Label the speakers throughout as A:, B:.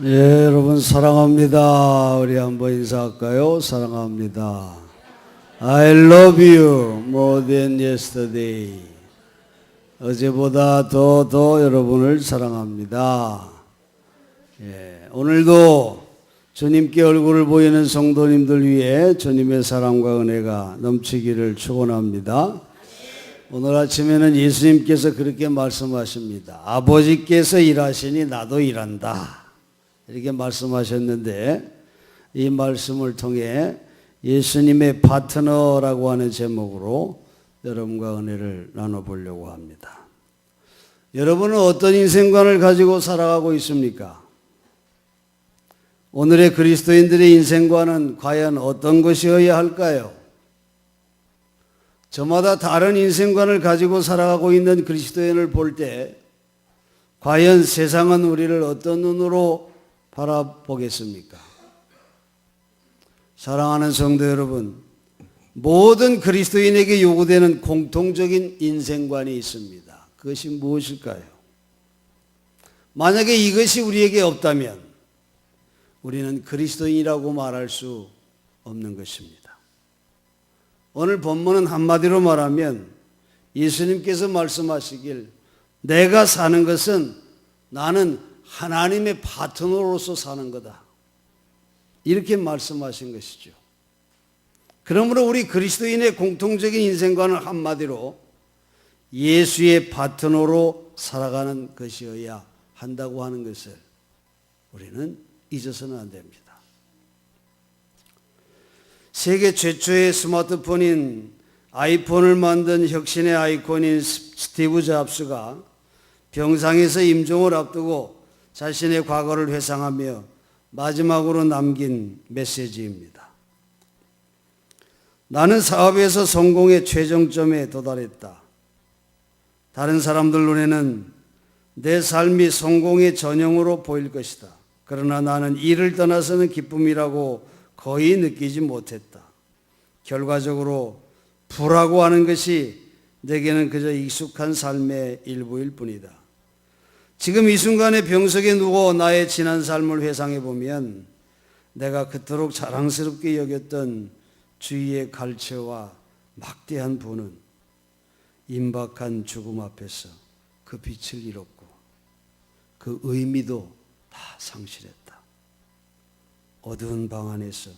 A: 예, 여러분 사랑합니다. 우리 한번 인사할까요? 사랑합니다. I love you more than yesterday. 어제보다 더 여러분을 사랑합니다. 예, 오늘도 주님께 얼굴을 보이는 성도님들 위해 주님의 사랑과 은혜가 넘치기를 축원합니다. 오늘 아침에는 예수님께서 그렇게 말씀하십니다. 아버지께서 일하시니 나도 일한다. 이렇게 말씀하셨는데, 이 말씀을 통해 예수님의 파트너라고 하는 제목으로 여러분과 은혜를 나눠보려고 합니다. 여러분은 어떤 인생관을 가지고 살아가고 있습니까? 오늘의 그리스도인들의 인생관은 과연 어떤 것이어야 할까요? 저마다 다른 인생관을 가지고 살아가고 있는 그리스도인을 볼 때 과연 세상은 우리를 어떤 눈으로 바라보겠습니까? 사랑하는 성도 여러분, 모든 그리스도인에게 요구되는 공통적인 인생관이 있습니다. 그것이 무엇일까요? 만약에 이것이 우리에게 없다면 우리는 그리스도인이라고 말할 수 없는 것입니다. 오늘 본문은 한마디로 말하면 예수님께서 말씀하시길, 내가 사는 것은 나는 하나님의 파트너로서 사는 거다, 이렇게 말씀하신 것이죠. 그러므로 우리 그리스도인의 공통적인 인생관은 한마디로 예수의 파트너로 살아가는 것이어야 한다고 하는 것을 우리는 잊어서는 안 됩니다. 세계 최초의 스마트폰인 아이폰을 만든 혁신의 아이콘인 스티브 잡스가 병상에서 임종을 앞두고 자신의 과거를 회상하며 마지막으로 남긴 메시지입니다. 나는 사업에서 성공의 최정점에 도달했다. 다른 사람들 눈에는 내 삶이 성공의 전형으로 보일 것이다. 그러나 나는 이를 떠나서는 기쁨이라고 거의 느끼지 못했다. 결과적으로 부라고 하는 것이 내게는 그저 익숙한 삶의 일부일 뿐이다. 지금 이 순간에 병석에 누워 나의 지난 삶을 회상해 보면 내가 그토록 자랑스럽게 여겼던 주위의 갈채와 막대한 부는 임박한 죽음 앞에서 그 빛을 잃었고 그 의미도 다 상실했다. 어두운 방 안에서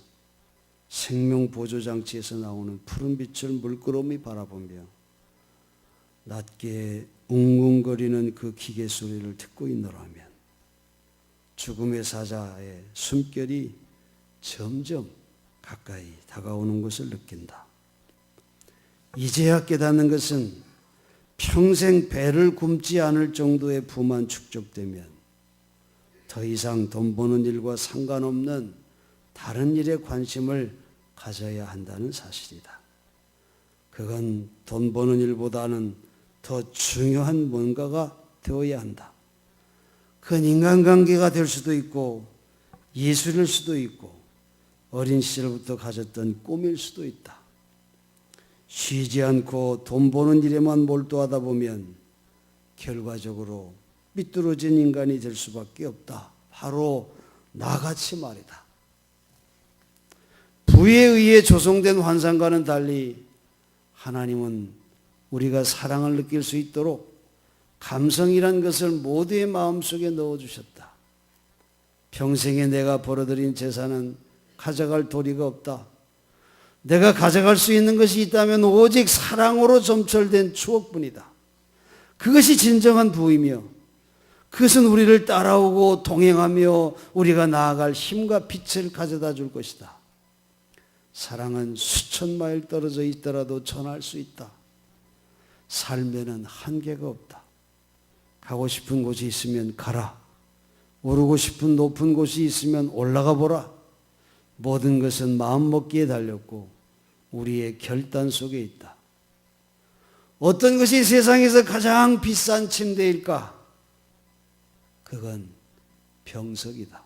A: 생명 보조 장치에서 나오는 푸른 빛을 물끄러미 바라보며 낮게 웅웅거리는 그 기계 소리를 듣고 있노라면 죽음의 사자의 숨결이 점점 가까이 다가오는 것을 느낀다. 이제야 깨닫는 것은 평생 배를 굶지 않을 정도의 부만 축적되면 더 이상 돈 버는 일과 상관없는 다른 일에 관심을 가져야 한다는 사실이다. 그건 돈 버는 일보다는 더 중요한 뭔가가 되어야 한다. 그건 인간관계가 될 수도 있고 예술일 수도 있고 어린 시절부터 가졌던 꿈일 수도 있다. 쉬지 않고 돈 버는 일에만 몰두하다 보면 결과적으로 삐뚤어진 인간이 될 수밖에 없다. 바로 나같이 말이다. 부에 의해 조성된 환상과는 달리 하나님은 우리가 사랑을 느낄 수 있도록 감성이란 것을 모두의 마음속에 넣어주셨다. 평생에 내가 벌어들인 재산은 가져갈 도리가 없다. 내가 가져갈 수 있는 것이 있다면 오직 사랑으로 점철된 추억뿐이다. 그것이 진정한 부이며 그것은 우리를 따라오고 동행하며 우리가 나아갈 힘과 빛을 가져다 줄 것이다. 사랑은 수천 마일 떨어져 있더라도 전할 수 있다. 삶에는 한계가 없다. 가고 싶은 곳이 있으면 가라. 오르고 싶은 높은 곳이 있으면 올라가 보라. 모든 것은 마음먹기에 달렸고 우리의 결단 속에 있다. 어떤 것이 세상에서 가장 비싼 침대일까? 그건 병석이다.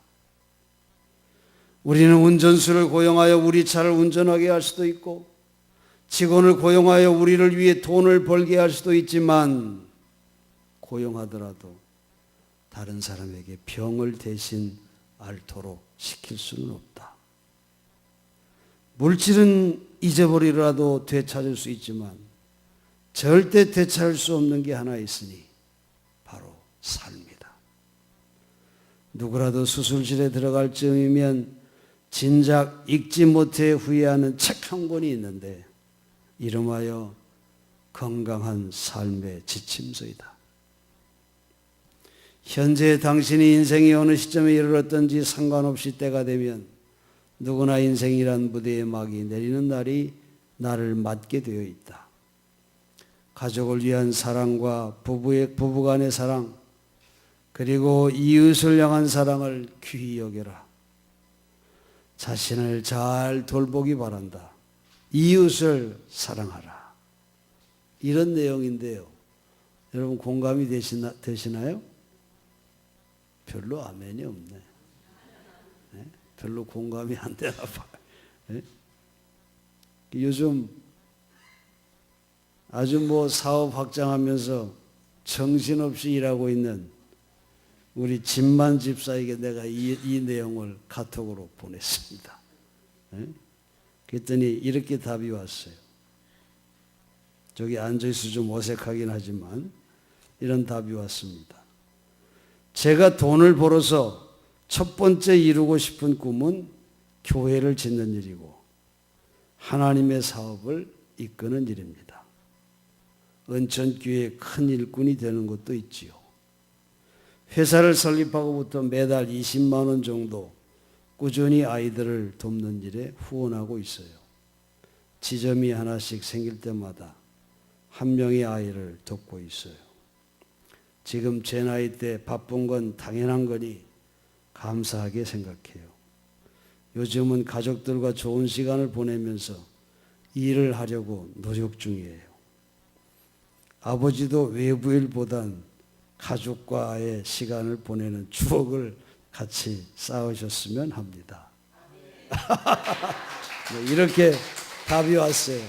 A: 우리는 운전수를 고용하여 우리 차를 운전하게 할 수도 있고 직원을 고용하여 우리를 위해 돈을 벌게 할 수도 있지만 고용하더라도 다른 사람에게 병을 대신 앓도록 시킬 수는 없다. 물질은 잊어버리더라도 되찾을 수 있지만 절대 되찾을 수 없는 게 하나 있으니 바로 삶이다. 누구라도 수술실에 들어갈 즈음이면 진작 읽지 못해 후회하는 책 한 권이 있는데 이름하여 건강한 삶의 지침서이다. 현재 당신이 인생의 어느 시점에 이르렀든지 상관없이 때가 되면 누구나 인생이란 무대에 막이 내리는 날이 나를 맞게 되어 있다. 가족을 위한 사랑과 부부간의 사랑, 그리고 이웃을 향한 사랑을 귀히 여겨라. 자신을 잘 돌보기 바란다. 이웃을 사랑하라. 이런 내용인데요. 여러분 공감이 되시나요? 별로 아멘이 없네. 네? 별로 공감이 안 되나 봐요. 네? 요즘 아주 사업 확장하면서 정신없이 일하고 있는 우리 진만 집사에게 내가 이 내용을 카톡으로 보냈습니다. 네? 그랬더니 이렇게 답이 왔어요. 저기 앉아있어 좀 어색하긴 하지만 이런 답이 왔습니다. 제가 돈을 벌어서 첫 번째 이루고 싶은 꿈은 교회를 짓는 일이고 하나님의 사업을 이끄는 일입니다. 은천교회의 큰 일꾼이 되는 것도 있지요. 회사를 설립하고부터 매달 20만 원 정도 꾸준히 아이들을 돕는 일에 후원하고 있어요. 지점이 하나씩 생길 때마다 한 명의 아이를 돕고 있어요. 지금 제 나이 때 바쁜 건 당연한 거니 감사하게 생각해요. 요즘은 가족들과 좋은 시간을 보내면서 일을 하려고 노력 중이에요. 아버지도 외부일보단 가족과의 시간을 보내는 추억을 같이 쌓으셨으면 합니다. 이렇게 답이 왔어요.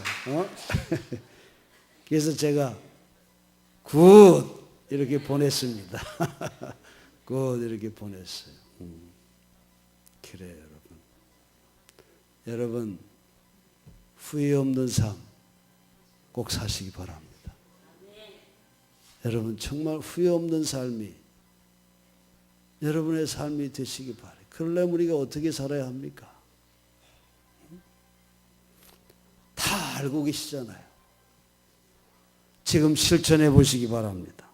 A: 그래서 제가 굿 이렇게 보냈습니다. 굿 이렇게 보냈어요. 그래요, 여러분. 여러분 후회 없는 삶 꼭 사시기 바랍니다. 여러분 정말 후회 없는 삶이 여러분의 삶이 되시기 바라요. 그러려면 우리가 어떻게 살아야 합니까? 다 알고 계시잖아요. 지금 실천해 보시기 바랍니다.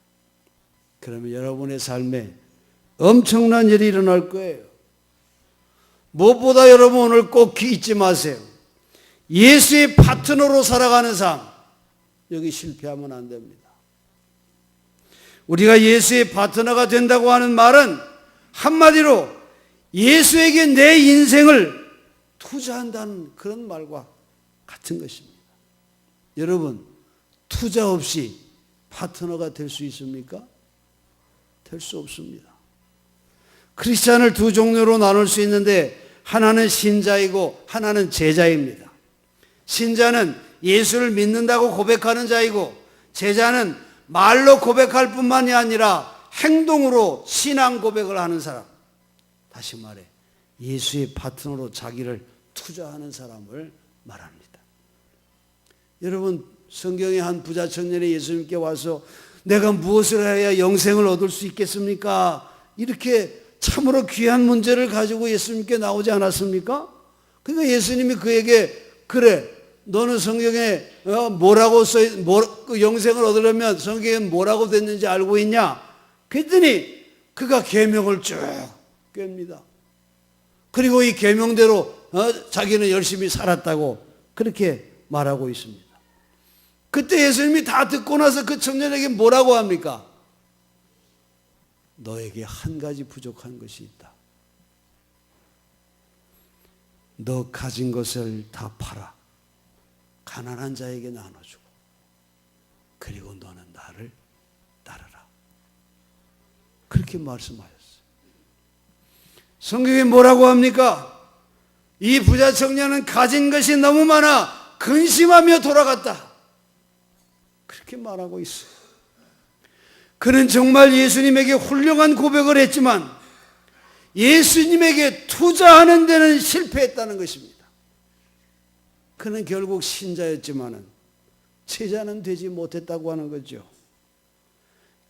A: 그러면 여러분의 삶에 엄청난 일이 일어날 거예요. 무엇보다 여러분 오늘 꼭 잊지 마세요. 예수의 파트너로 살아가는 삶, 여기 실패하면 안 됩니다. 우리가 예수의 파트너가 된다고 하는 말은 한마디로 예수에게 내 인생을 투자한다는 그런 말과 같은 것입니다. 여러분 투자 없이 파트너가 될 수 있습니까? 될 수 없습니다. 크리스찬을 두 종류로 나눌 수 있는데 하나는 신자이고 하나는 제자입니다. 신자는 예수를 믿는다고 고백하는 자이고 제자는 말로 고백할 뿐만이 아니라 행동으로 신앙 고백을 하는 사람. 다시 말해 예수의 파트너로 자기를 투자하는 사람을 말합니다. 여러분 성경의 한 부자 청년이 예수님께 와서 내가 무엇을 해야 영생을 얻을 수 있겠습니까? 이렇게 참으로 귀한 문제를 가지고 예수님께 나오지 않았습니까? 그러니까 예수님이 그에게 그래 너는 성경에 뭐라고 영생을 얻으려면 성경에 뭐라고 됐는지 알고 있냐? 그랬더니 그가 계명을 쭉 꿰입니다. 그리고 이 계명대로 자기는 열심히 살았다고 그렇게 말하고 있습니다. 그때 예수님이 다 듣고 나서 그 청년에게 뭐라고 합니까? 너에게 한 가지 부족한 것이 있다. 너 가진 것을 다 팔아 가난한 자에게 나눠주고 그리고 너는 나를 따르라. 그렇게 말씀하셨어요. 성경에 뭐라고 합니까? 이 부자 청년은 가진 것이 너무 많아 근심하며 돌아갔다. 그렇게 말하고 있어요. 그는 정말 예수님에게 훌륭한 고백을 했지만 예수님에게 투자하는 데는 실패했다는 것입니다. 그는 결국 신자였지만은 제자는 되지 못했다고 하는 거죠.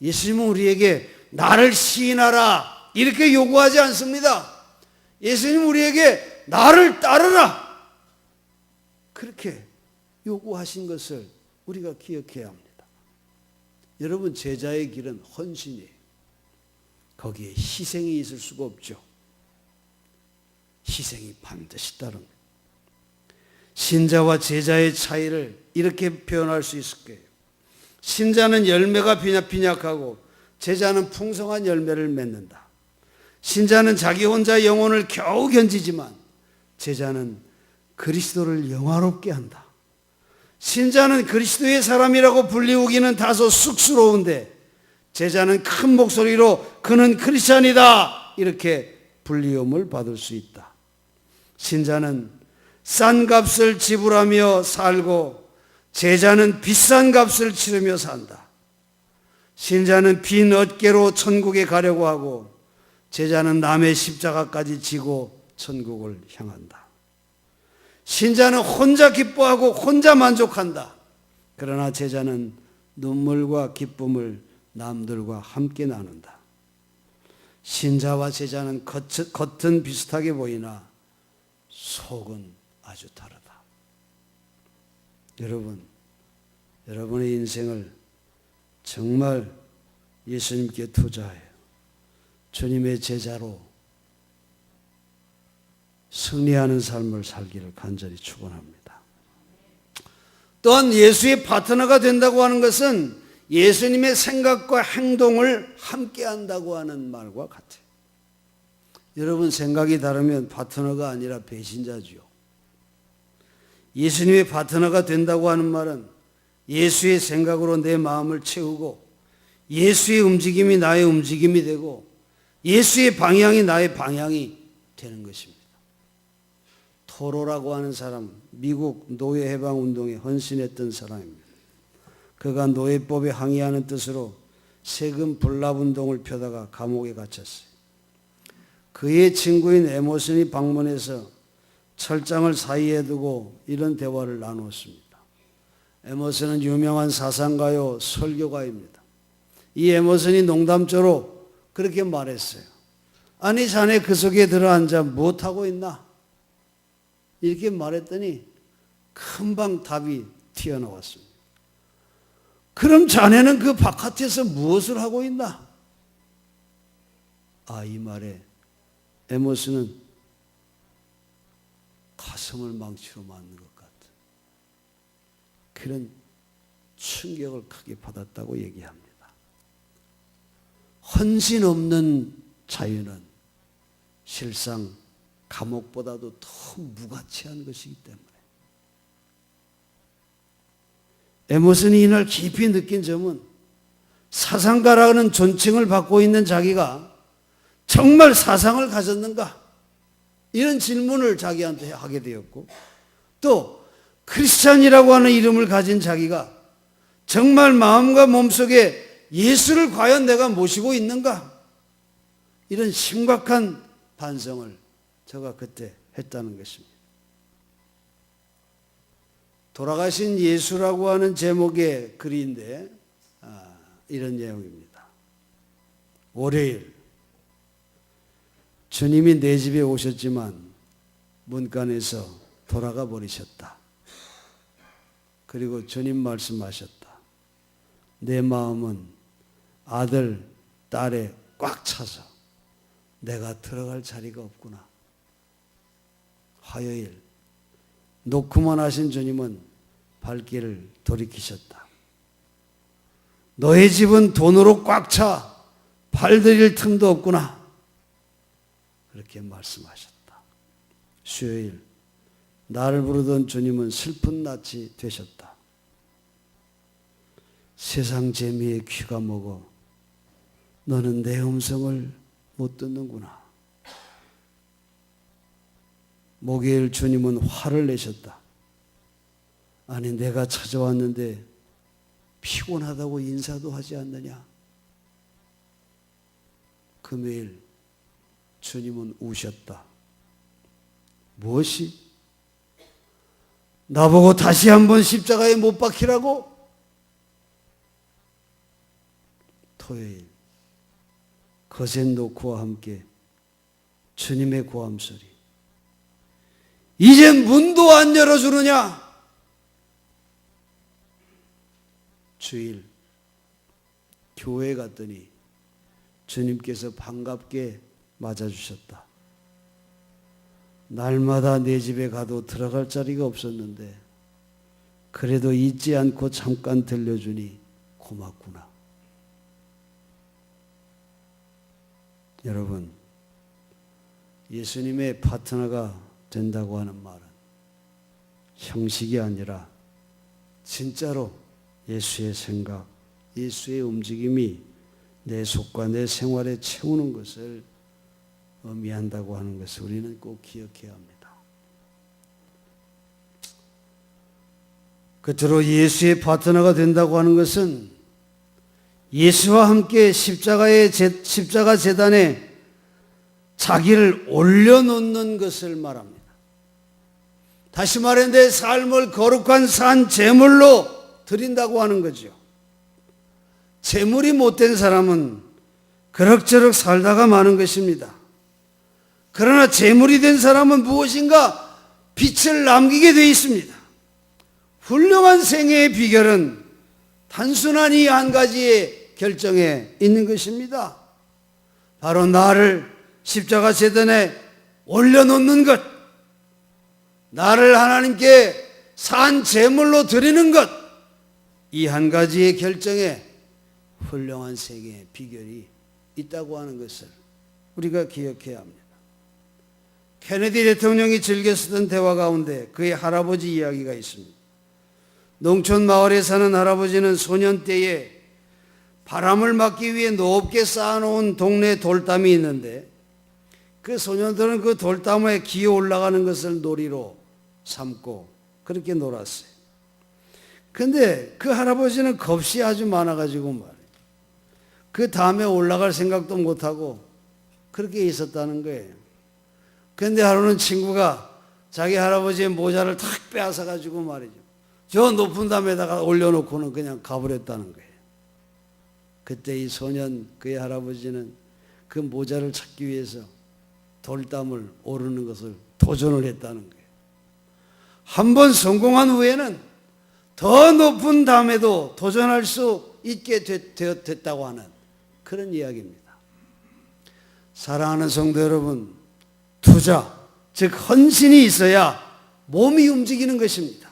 A: 예수님은 우리에게 나를 시인하라 이렇게 요구하지 않습니다. 예수님은 우리에게 나를 따르라 그렇게 요구하신 것을 우리가 기억해야 합니다. 여러분, 제자의 길은 헌신이에요. 거기에 희생이 있을 수가 없죠. 희생이 반드시 따릅니다. 신자와 제자의 차이를 이렇게 표현할 수 있을 거예요. 신자는 열매가 빈약하고 제자는 풍성한 열매를 맺는다. 신자는 자기 혼자 영혼을 겨우 견디지만 제자는 그리스도를 영화롭게 한다. 신자는 그리스도의 사람이라고 불리우기는 다소 쑥스러운데 제자는 큰 목소리로 그는 크리스찬이다 이렇게 불리움을 받을 수 있다. 신자는 싼 값을 지불하며 살고 제자는 비싼 값을 치르며 산다. 신자는 빈 어깨로 천국에 가려고 하고 제자는 남의 십자가까지 지고 천국을 향한다. 신자는 혼자 기뻐하고 혼자 만족한다. 그러나 제자는 눈물과 기쁨을 남들과 함께 나눈다. 신자와 제자는 겉은 비슷하게 보이나 속은 아주 다르다. 여러분, 여러분의 인생을 정말 예수님께 투자해요. 주님의 제자로 승리하는 삶을 살기를 간절히 축원합니다. 또한 예수의 파트너가 된다고 하는 것은 예수님의 생각과 행동을 함께 한다고 하는 말과 같아요. 여러분, 생각이 다르면 파트너가 아니라 배신자지요. 예수님의 파트너가 된다고 하는 말은 예수의 생각으로 내 마음을 채우고 예수의 움직임이 나의 움직임이 되고 예수의 방향이 나의 방향이 되는 것입니다. 토로라고 하는 사람, 미국 노예해방운동에 헌신했던 사람입니다. 그가 노예법에 항의하는 뜻으로 세금 불납운동을 펴다가 감옥에 갇혔어요. 그의 친구인 에머슨이 방문해서 철장을 사이에 두고 이런 대화를 나누었습니다. 에머슨은 유명한 사상가요 설교가입니다. 이 에머슨이 농담조로 그렇게 말했어요. 아니, 자네 그 속에 들어앉아 무엇하고 있나? 이렇게 말했더니 금방 답이 튀어나왔습니다. 그럼 자네는 그 바깥에서 무엇을 하고 있나? 이 말에 에머슨은 가슴을 망치로 맞는 것 같은 그런 충격을 크게 받았다고 얘기합니다. 헌신 없는 자유는 실상 감옥보다도 더 무가치한 것이기 때문에 에머슨이 이날 깊이 느낀 점은 사상가라는 존칭을 받고 있는 자기가 정말 사상을 가졌는가? 이런 질문을 자기한테 하게 되었고, 또 크리스찬이라고 하는 이름을 가진 자기가 정말 마음과 몸속에 예수를 과연 내가 모시고 있는가? 이런 심각한 반성을 제가 그때 했다는 것입니다. 돌아가신 예수라고 하는 제목의 글인데 이런 내용입니다. 월요일 주님이 내 집에 오셨지만 문간에서 돌아가 버리셨다. 그리고 주님 말씀하셨다. 내 마음은 아들, 딸에 꽉 차서 내가 들어갈 자리가 없구나. 화요일 놓고만 하신 주님은 발길을 돌이키셨다. 너의 집은 돈으로 꽉 차 발들일 틈도 없구나. 그렇게 말씀하셨다. 수요일 나를 부르던 주님은 슬픈 낯이 되셨다. 세상 재미에 귀가 먹어 너는 내 음성을 못 듣는구나. 목요일 주님은 화를 내셨다. 아니, 내가 찾아왔는데 피곤하다고 인사도 하지 않느냐. 금요일 주님은 우셨다. 무엇이? 나보고 다시 한번 십자가에 못 박히라고? 토요일 거센 노크와 함께 주님의 고함소리. 이젠 문도 안 열어주느냐? 주일 교회 갔더니 주님께서 반갑게 맞아주셨다. 날마다 내 집에 가도 들어갈 자리가 없었는데 그래도 잊지 않고 잠깐 들려주니 고맙구나. 여러분, 예수님의 파트너가 된다고 하는 말은 형식이 아니라 진짜로 예수의 생각, 예수의 움직임이 내 속과 내 생활에 채우는 것을 의미한다고 하는 것을 우리는 꼭 기억해야 합니다. 끝으로 예수의 파트너가 된다고 하는 것은 예수와 함께 십자가 제단에 자기를 올려놓는 것을 말합니다. 다시 말해 내 삶을 거룩한 산 제물로 드린다고 하는 거죠. 제물이 못된 사람은 그럭저럭 살다가 마는 것입니다. 그러나 제물이 된 사람은 무엇인가 빛을 남기게 되어 있습니다. 훌륭한 생애의 비결은 단순한 이 한 가지의 결정에 있는 것입니다. 바로 나를 십자가 제단에 올려놓는 것, 나를 하나님께 산 제물로 드리는 것, 이 한 가지의 결정에 훌륭한 생애의 비결이 있다고 하는 것을 우리가 기억해야 합니다. 케네디 대통령이 즐겨 쓰던 대화 가운데 그의 할아버지 이야기가 있습니다. 농촌 마을에 사는 할아버지는 소년 때에 바람을 막기 위해 높게 쌓아놓은 동네 돌담이 있는데 그 소년들은 그 돌담에 기어 올라가는 것을 놀이로 삼고 그렇게 놀았어요. 근데 그 할아버지는 겁이 아주 많아가지고 말이에요. 그 담에 올라갈 생각도 못하고 그렇게 있었다는 거예요. 근데 하루는 친구가 자기 할아버지의 모자를 탁 빼앗아가지고 말이죠. 저 높은 담에다가 올려놓고는 그냥 가버렸다는 거예요. 그때 이 소년, 그의 할아버지는 그 모자를 찾기 위해서 돌담을 오르는 것을 도전을 했다는 거예요. 한 번 성공한 후에는 더 높은 담에도 도전할 수 있게 됐다고 하는 그런 이야기입니다. 사랑하는 성도 여러분, 투자, 즉 헌신이 있어야 몸이 움직이는 것입니다.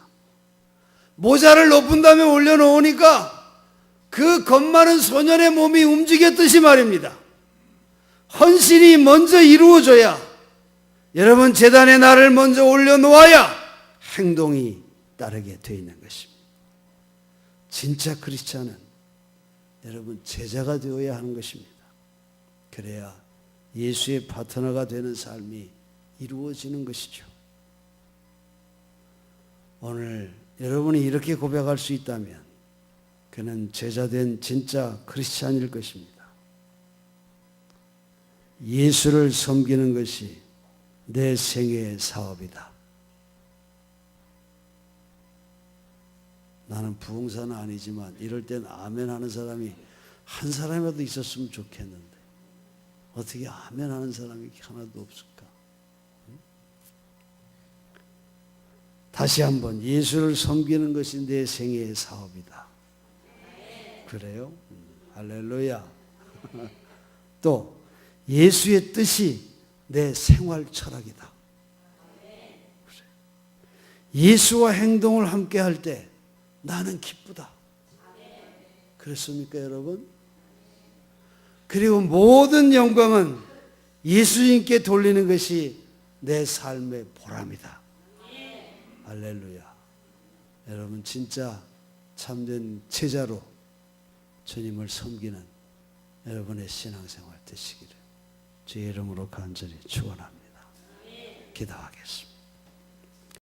A: 모자를 높은 담에 올려놓으니까 그 겁 많은 소년의 몸이 움직였듯이 말입니다. 헌신이 먼저 이루어져야, 여러분 제단에 나를 먼저 올려놓아야 행동이 따르게 되어 있는 것입니다. 진짜 크리스찬은 여러분 제자가 되어야 하는 것입니다. 그래야 예수의 파트너가 되는 삶이 이루어지는 것이죠. 오늘 여러분이 이렇게 고백할 수 있다면 그는 제자된 진짜 크리스찬일 것입니다. 예수를 섬기는 것이 내 생애의 사업이다. 나는 부흥사는 아니지만 이럴 땐 아멘 하는 사람이 한 사람이라도 있었으면 좋겠는데 어떻게 아멘 하는 사람이 하나도 없을까? 다시 한번 예수를 섬기는 것이 내 생애의 사업이다. 그래요? 할렐루야. 또 예수의 뜻이 내 생활 철학이다. 예수와 행동을 함께 할 때 나는 기쁘다. 그렇습니까, 여러분? 그리고 모든 영광은 예수님께 돌리는 것이 내 삶의 보람이다. 할렐루야. 여러분 진짜 참된 제자로 주님을 섬기는 여러분의 신앙생활 되시기를 주의 이름으로 간절히 축원합니다. 기도하겠습니다.